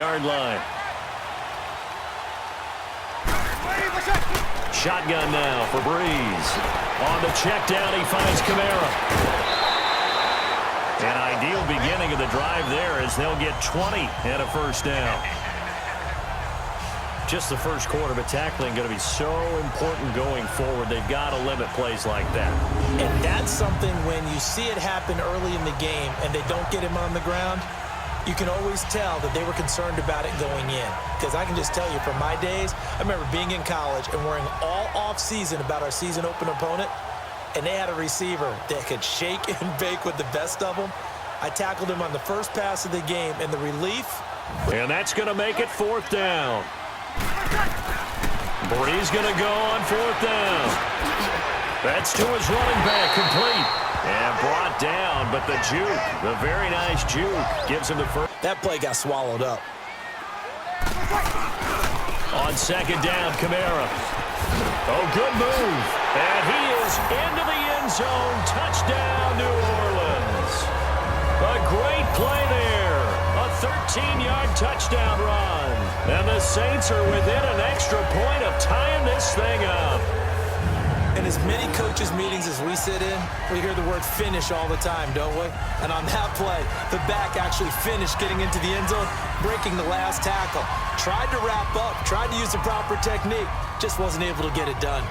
Yard line. Shotgun now for Breeze. On the check down, he finds Kamara. An ideal beginning of the drive there as they'll get 20 and a first down. Just the first quarter, but tackling going to be so important going forward. They've got to limit plays like that. And that's something when you see it happen early in the game and they don't get him on the ground, you can always tell that they were concerned about it going in. Because I can just tell you from my days, I remember being in college and worrying all off-season about our season open opponent, and they had a receiver that could shake and bake with the best of them. I tackled him on the first pass of the game, and the relief. And that's going to make it fourth down. Breeze going to go on fourth down. That's to his running back, complete. And brought down, but the juke, the very nice juke, gives him the first. That play got swallowed up. On second down, Kamara. Oh, good move. And he is into the end zone. Touchdown, New Orleans. A great play there. A 13-yard touchdown run. And the Saints are within an extra point of tying this thing up. In as many coaches' meetings as we sit in, we hear the word finish all the time, don't we? And on that play, the back actually finished getting into the end zone, breaking the last tackle. Tried to wrap up, tried to use the proper technique, just wasn't able to get it done.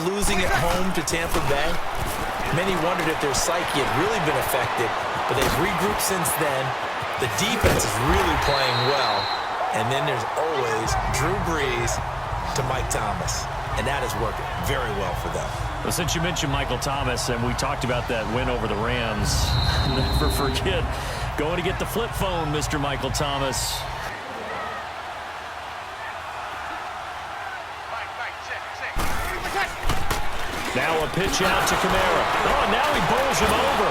Losing at home to Tampa Bay, many wondered if their psyche had really been affected, but they've regrouped since then. The defense is really playing well, and then there's always Drew Brees to Mike Thomas, and that is working very well for them. Well, since you mentioned Michael Thomas, and we talked about that win over the Rams, never forget going to get the flip phone, Mr. Michael Thomas. Now a pitch out to Kamara. Oh, and now he bowls him over.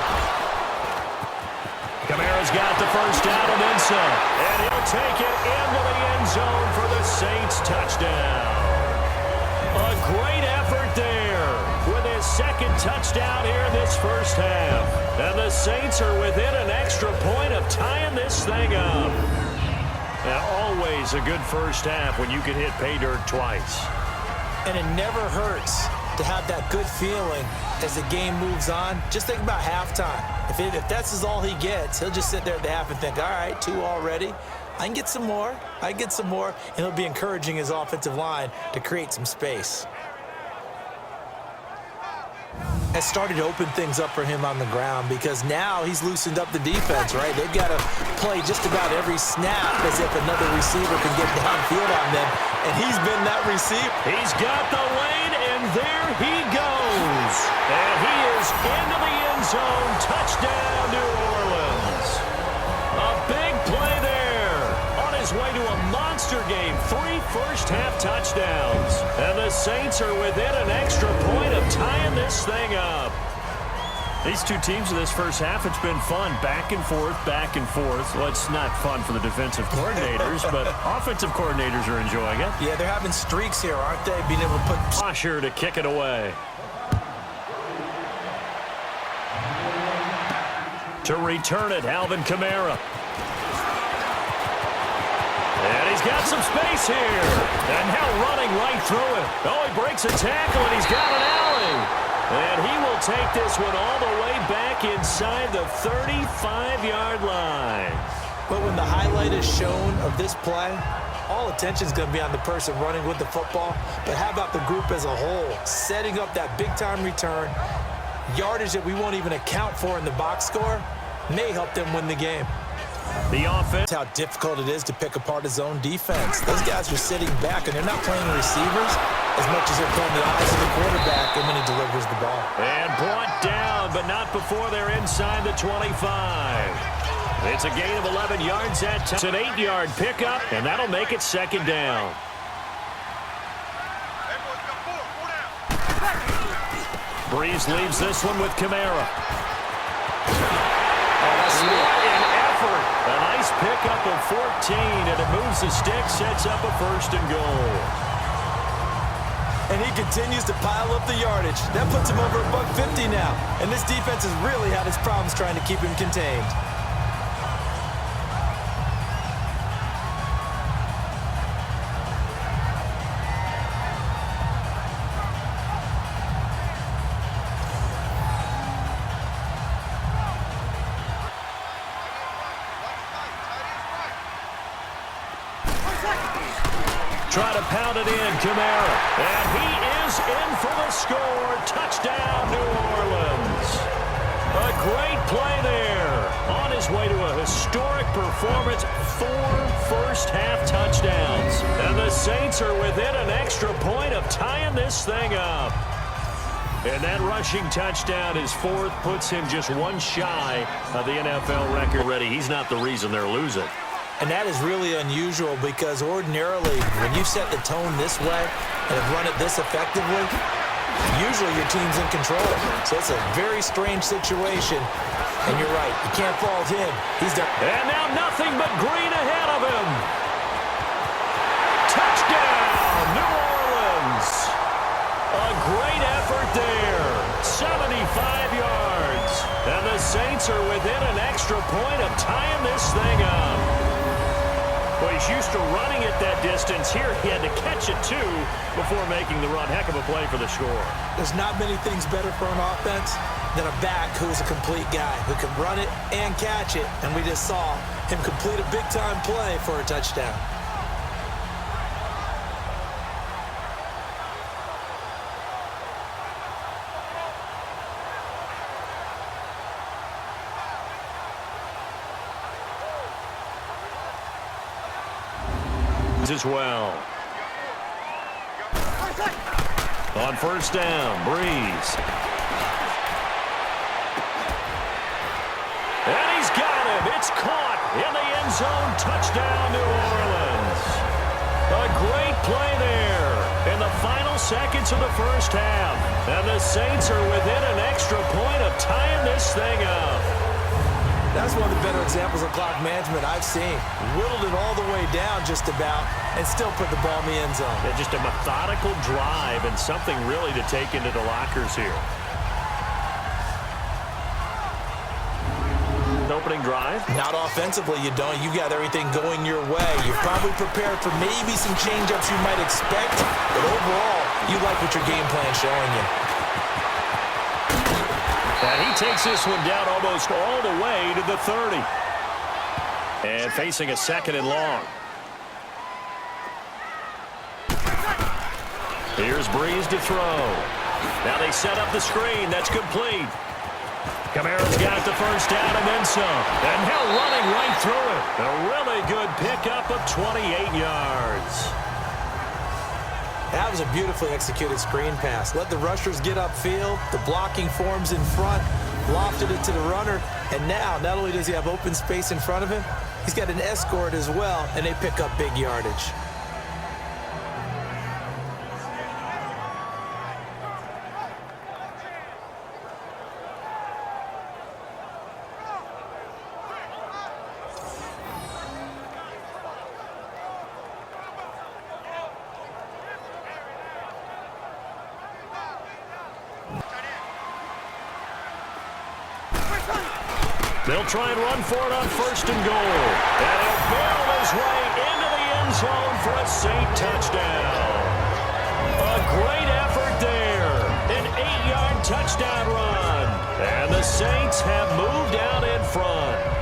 Kamara's got the first down and then some. And he'll take it into the end zone for the Saints touchdown. A great effort there with his second touchdown here in this first half. And the Saints are within an extra point of tying this thing up. Now, always a good first half when you can hit pay dirt twice. And it never hurts to have that good feeling as the game moves on. Just think about halftime. If that's all he gets, he'll just sit there at the half and think, all right, 2 already. I can get some more. I can get some more. And he'll be encouraging his offensive line to create some space. Has started to open things up for him on the ground because now he's loosened up the defense, right? They've got to play just about every snap as if another receiver can get downfield on them. And he's been that receiver. He's got the lane, and there he goes. And he is into the end zone. Touchdown, New Orleans. A big play there. On his way to a monster game. 3 first-half touchdowns. And the Saints are within an extra point of tying this thing up. These two teams in this first half, it's been fun. Back and forth, back and forth. Well, it's not fun for the defensive coordinators, but offensive coordinators are enjoying it. Yeah, they're having streaks here, aren't they? Being able to put Washer to kick it away. To return it, Alvin Kamara. And he's got some space here. And now running right through it. Oh, he breaks a tackle, and he's got an alley. And he will take this one all the way back inside the 35-yard line. But when the highlight is shown of this play, all attention is going to be on the person running with the football. But how about the group as a whole? Setting up that big-time return, yardage that we won't even account for in the box score, may help them win the game. The offense. That's how difficult it is to pick apart his own defense. Those guys are sitting back, and they're not playing receivers as much as they're playing the eyes of the quarterback and when he delivers the ball. And brought down, but not before they're inside the 25. It's a gain of 11 yards at time. It's an 8-yard pickup, and that'll make it second down. Breeze leaves this one with Kamara. What an effort. A nice pickup of 14, and it moves the stick, sets up a 1st and goal. And he continues to pile up the yardage. That puts him over $150 now. And this defense has really had its problems trying to keep him contained. try to pound it in. Kamara. And he is in for the score. Touchdown, New Orleans. A great play there. On his way to a historic performance, 4 first-half touchdowns. And the Saints are within an extra point of tying this thing up. And that rushing touchdown, his 4th, puts him just one shy of the NFL record. Already, he's not the reason they're losing. And that is really unusual because ordinarily, when you set the tone this way and have run it this effectively, usually your team's in control. So it's a very strange situation. And you're right, you can't fault him. He's there. And now nothing but green ahead of him. Touchdown, New Orleans. A great effort there. 75 yards. And the Saints are within an extra point of tying this thing up. Well, he's used to running it that distance. Here he had to catch it, too, before making the run. Heck of a play for the score. There's not many things better for an offense than a back who's a complete guy, who can run it and catch it. And we just saw him complete a big-time play for a touchdown. As well. On first down, Breeze. And he's got him. It's caught in the end zone. Touchdown, New Orleans. A great play there in the final seconds of the first half. And the Saints are within an extra point of tying this thing up. That's one of the better examples of clock management I've seen. Whittled it all the way down just about and still put the ball in the end zone. Yeah, just a methodical drive and something really to take into the lockers here. Opening drive. Not offensively, you don't. You got everything going your way. You're probably prepared for maybe some change-ups you might expect, but overall, you like what your game plan's showing you. And he takes this one down almost all the way to the 30. And facing a 2nd and long. Here's Breeze to throw. Now they set up the screen. That's complete. Kamara's got the first down and then some. And Hill running right through it. A really good pickup of 28 yards. That was a beautifully executed screen pass. Let the rushers get upfield. The blocking forms in front. Lofted it to the runner. And now, not only does he have open space in front of him, he's got an escort as well, and they pick up big yardage. They'll try and run for it on 1st and goal. And he'll barrel his way into the end zone for a Saint touchdown. A great effort there. An 8-yard touchdown run. And the Saints have moved out in front.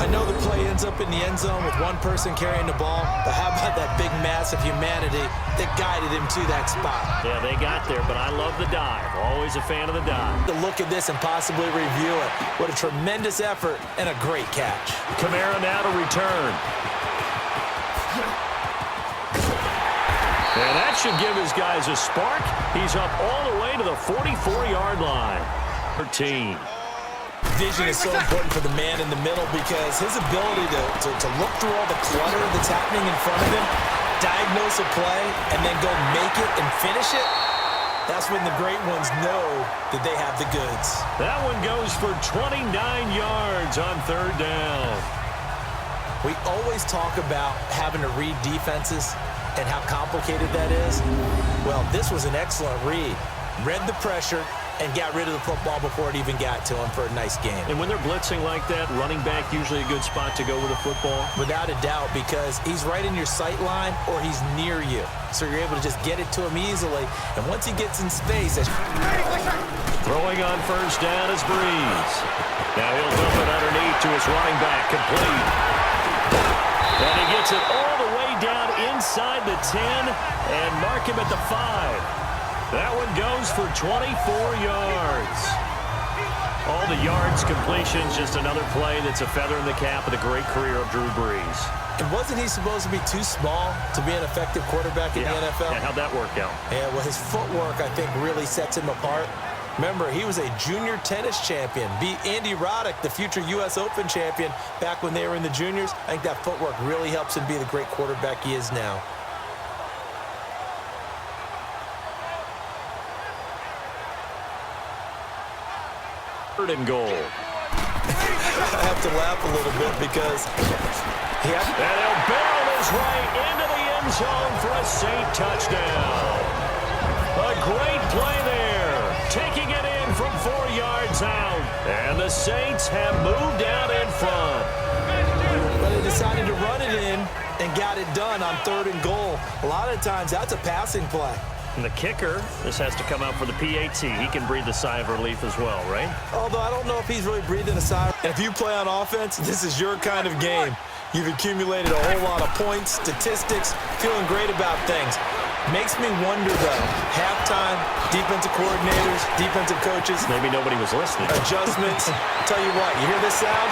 I know the play ends up in the end zone with one person carrying the ball, but how about that big mass of humanity that guided him to that spot? Yeah, they got there, but I love the dive. Always a fan of the dive. To look at this and possibly review it. What a tremendous effort and a great catch. Kamara now to return. And that should give his guys a spark. He's up all the way to the 44-yard line. 13. Vision is so important for the man in the middle because his ability to look through all the clutter that's happening in front of him, diagnose a play, and then go make it and finish it, that's when the great ones know that they have the goods. That one goes for 29 yards on 3rd down. We always talk about having to read defenses and how complicated that is. Well, this was an excellent read. Read the pressure and got rid of the football before it even got to him for a nice game. And when they're blitzing like that, running back usually a good spot to go with a football? Without a doubt, because he's right in your sight line or he's near you. So you're able to just get it to him easily. And once he gets in space... Throwing on 1st down is Breeze. Now he'll dump it underneath to his running back, complete. And he gets it all the way down inside the 10. mark him at the 5. That one goes for 24 yards. All the yards, completions, just another play that's a feather in the cap of the great career of Drew Brees. And wasn't he supposed to be too small to be an effective quarterback in the NFL? Yeah, how'd that work out? Yeah, well, his footwork, I think, really sets him apart. Remember, he was a junior tennis champion, beat Andy Roddick, the future U.S. Open champion, back when they were in the juniors. I think that footwork really helps him be the great quarterback he is now. Third and goal. I have to laugh a little bit because and he'll barrel his way into the end zone for a Saint touchdown. A great play there. Taking it in from 4 yards out. And the Saints have moved out in front. But they decided to run it in and got it done on 3rd and goal. A lot of times that's a passing play. And the kicker, this has to come out for the PAT. He can breathe a sigh of relief as well, right? Although I don't know if he's really breathing a sigh. And if you play on offense, this is your kind of game. You've accumulated a whole lot of points, statistics, feeling great about things. Makes me wonder, though, halftime, defensive coordinators, defensive coaches. Maybe nobody was listening. Adjustments. Tell you what, you hear this sound?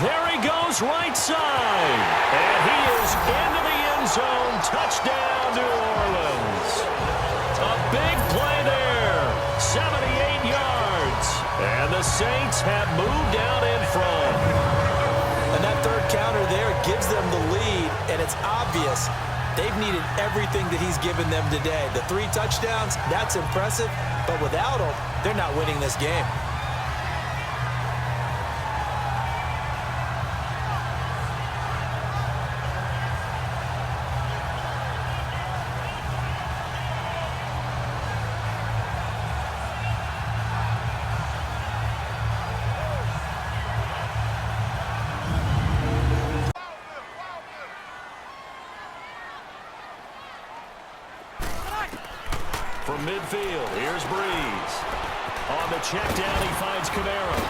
There he goes right side. And he is into the end zone. Touchdown, New Orleans. A big play there. 78 yards. And the Saints have moved out in front. And that 3rd counter there gives them the lead, and it's obvious they've needed everything that he's given them today. The 3 touchdowns, that's impressive, but without him, they're not winning this game. From midfield, here's Brees. On the check down, he finds Kamara.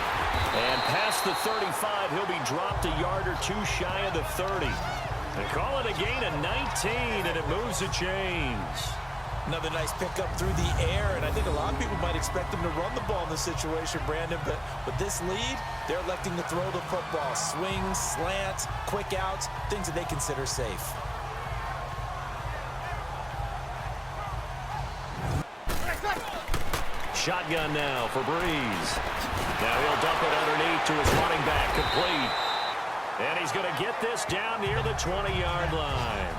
And past the 35, he'll be dropped a yard or 2 shy of the 30. They call it a gain of 19, and it moves the chains. Another nice pickup through the air, and I think a lot of people might expect them to run the ball in this situation, Brandon, but with this lead, they're electing to throw the football. Swings, slants, quick outs, things that they consider safe. Shotgun now for Brees. Now he'll dump it underneath to his running back, complete. And he's going to get this down near the 20-yard line.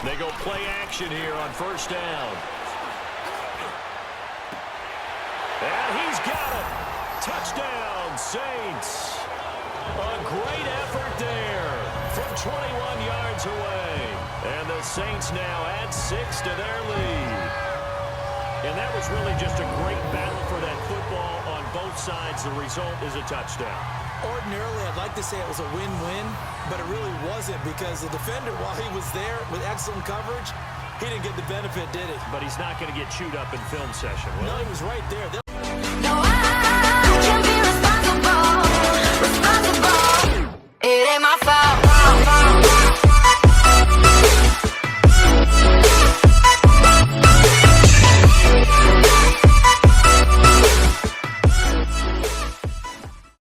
They go play action here on 1st down. And he's got it. Touchdown, Saints. A great effort there from 21 yards away. And the Saints now add 6 to their lead. And that was really just a great battle for that football on both sides. The result is a touchdown. Ordinarily, I'd like to say it was a win-win, but it really wasn't because the defender, while he was there with excellent coverage, he didn't get the benefit, did he? But he's not going to get chewed up in film session, will he? No, he was right there.